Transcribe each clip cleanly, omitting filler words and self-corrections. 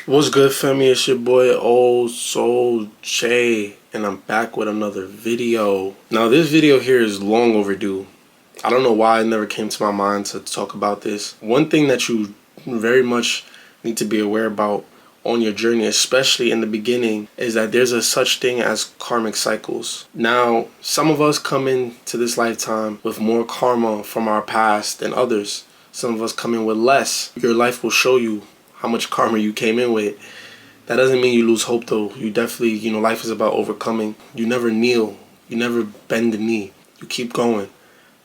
What's good, family? It's your boy Old Soul J, and I'm back with another video. Now, this video here is long overdue. I don't know why it never came to my mind to talk about this. One thing that you very much need to be aware about on your journey, especially in the beginning, is that there's a such thing as karmic cycles. Now, some of us come into this lifetime with more karma from our past than others. Some of us come in with less. Your life will show you how much karma you came in with. That doesn't mean you lose hope though. You definitely, life is about overcoming. You never kneel. You never bend the knee. You keep going.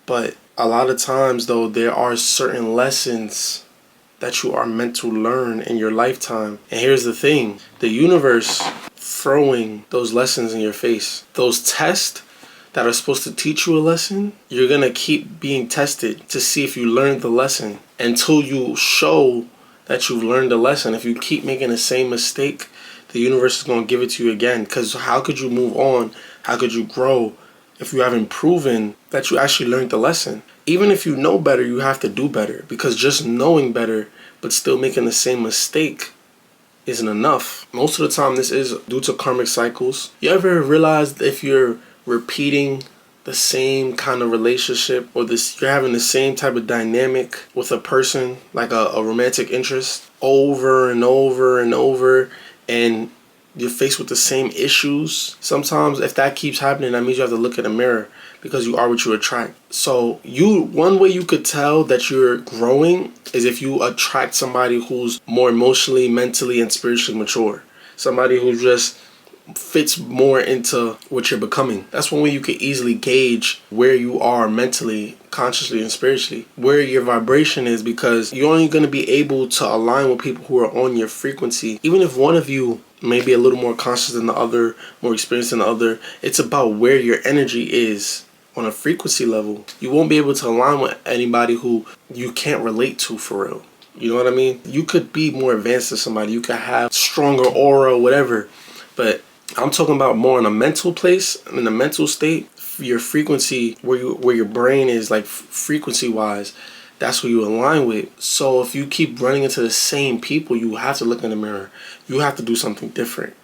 But a lot of times though, there are certain lessons that you are meant to learn in your lifetime. And here's the thing. The universe throwing those lessons in your face. Those tests that are supposed to teach you a lesson, you're going to keep being tested to see if you learned the lesson until you show that you've learned a lesson. If you keep making the same mistake, the universe is going to give it to you again. Because how could you move on? How could you grow if you haven't proven that you actually learned the lesson? Even if you know better, you have to do better. Because just knowing better but still making the same mistake isn't enough. Most of the time, this is due to karmic cycles. You ever realize if you're repeating the same kind of relationship, or you're having the same type of dynamic with a person, like a romantic interest, over and over and over, and you're faced with the same issues? Sometimes if that keeps happening, that means you have to look in the mirror, because you are what you attract. So one way you could tell that you're growing is if you attract somebody who's more emotionally, mentally, and spiritually mature. Somebody who just fits more into what you're becoming. That's one way you can easily gauge where you are mentally, consciously, and spiritually, where your vibration is, because you're only going to be able to align with people who are on your frequency. Even if one of you may be a little more conscious than the other, more experienced than the other, it's about where your energy is on a frequency level. You won't be able to align with anybody who you can't relate to for real. You know what I mean? You could be more advanced than somebody. You could have stronger aura, whatever, but I'm talking about more in a mental place, in a mental state. Your frequency, where your brain is, like frequency wise, that's who you align with. So if you keep running into the same people, you have to look in the mirror. You have to do something different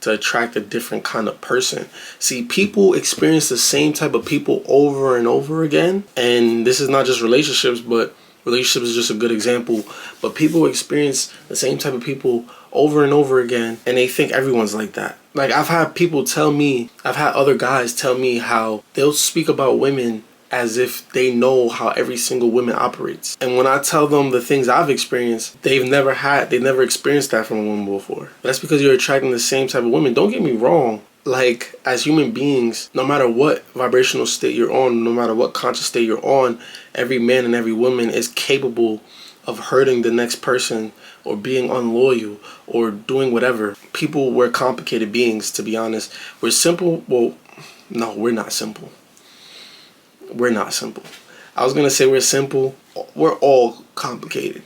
to attract a different kind of person. See, people experience the same type of people over and over again. And this is not just relationships, but relationships is just a good example. But people experience the same type of people over and over again, and they think everyone's like that. Like, I've had other guys tell me how they'll speak about women as if they know how every single woman operates. And when I tell them the things I've experienced, they've never experienced that from a woman before. That's because you're attracting the same type of women. Don't get me wrong. Like, as human beings, no matter what vibrational state you're on, no matter what conscious state you're on, every man and every woman is capable of hurting the next person, or being unloyal, or doing whatever. We're complicated beings, to be honest. We're simple. Well, no, we're not simple. We're not simple. I was going to say we're simple. We're all complicated.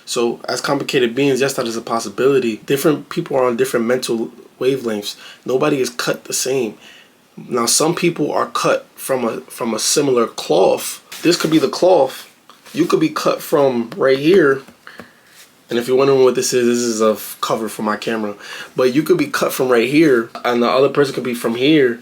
So as complicated beings, yes, that is a possibility. Different people are on different mental wavelengths. Nobody is cut the same. Now, some people are cut from a similar cloth. This could be the cloth. You could be cut from right here. And if you're wondering what this is a cover for my camera. But you could be cut from right here, and the other person could be from here.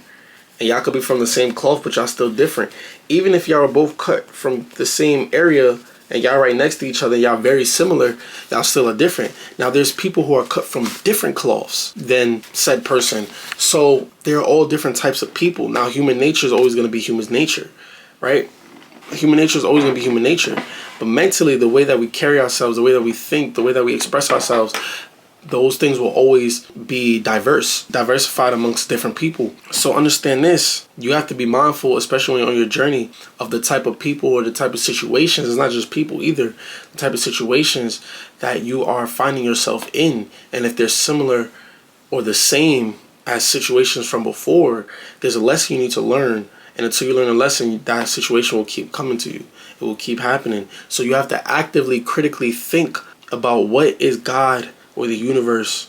And y'all could be from the same cloth, but y'all still different. Even if y'all are both cut from the same area, and y'all right next to each other, y'all very similar, y'all still are different. Now, there's people who are cut from different cloths than said person. So they're all different types of people. Now, human nature is always going to be human nature, right? Human nature is always going to be human nature. But mentally, the way that we carry ourselves, the way that we think, the way that we express ourselves, those things will always be diversified amongst different people. So understand this. You have to be mindful, especially on your journey, of the type of people or the type of situations. It's not just people either. The type of situations that you are finding yourself in. And if they're similar or the same as situations from before, there's a lesson you need to learn. And until you learn a lesson, that situation will keep coming to you. It will keep happening. So you have to actively, critically think about what is God or the universe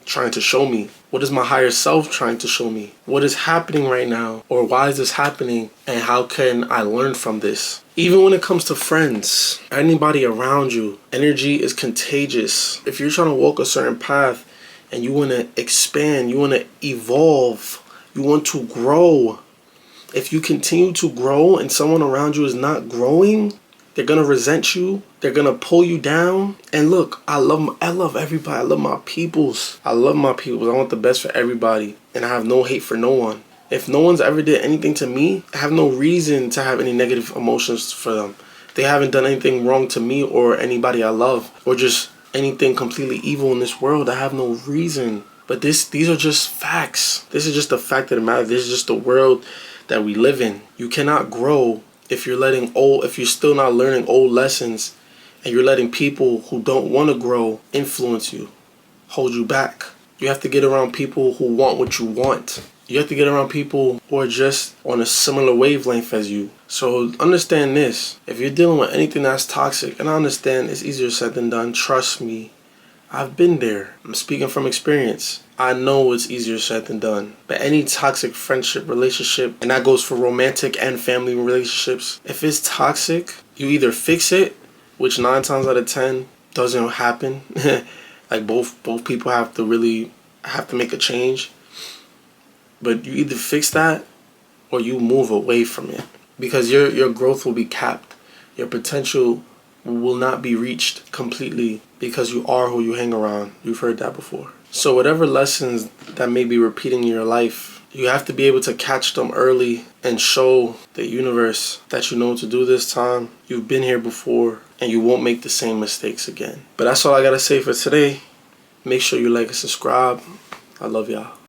trying to show me? What is my higher self trying to show me? What is happening right now? Or why is this happening? And how can I learn from this? Even when it comes to friends, anybody around you, energy is contagious. If you're trying to walk a certain path and you want to expand, you want to evolve, you want to grow, if you continue to grow and someone around you is not growing, they're going to resent you. They're going to pull you down. And look, I love everybody. I love my peoples. I love my peoples. I want the best for everybody. And I have no hate for no one. If no one's ever did anything to me, I have no reason to have any negative emotions for them. They haven't done anything wrong to me or anybody I love, or just anything completely evil in this world. I have no reason. But these are just facts. This is just the fact of the matter. This is just the world that we live in. You cannot grow if you're still not learning old lessons, and you're letting people who don't want to grow influence you, hold you back. You have to get around people who want what you want. You have to get around people who are just on a similar wavelength as you. So understand this. If you're dealing with anything that's toxic, and I understand it's easier said than done, trust me, I've been there. I'm speaking from experience. I know it's easier said than done. But any toxic friendship, relationship, and that goes for romantic and family relationships, if it's toxic, you either fix it, which 9 times out of 10 doesn't happen. Like both people have to make a change. But you either fix that or you move away from it. Because your growth will be capped. Your potential will not be reached completely because you are who you hang around. You've heard that before. So whatever lessons that may be repeating in your life, you have to be able to catch them early and show the universe that you know what to do this time. You've been here before and you won't make the same mistakes again. But that's all I gotta say for today. Make sure you like and subscribe. I love y'all.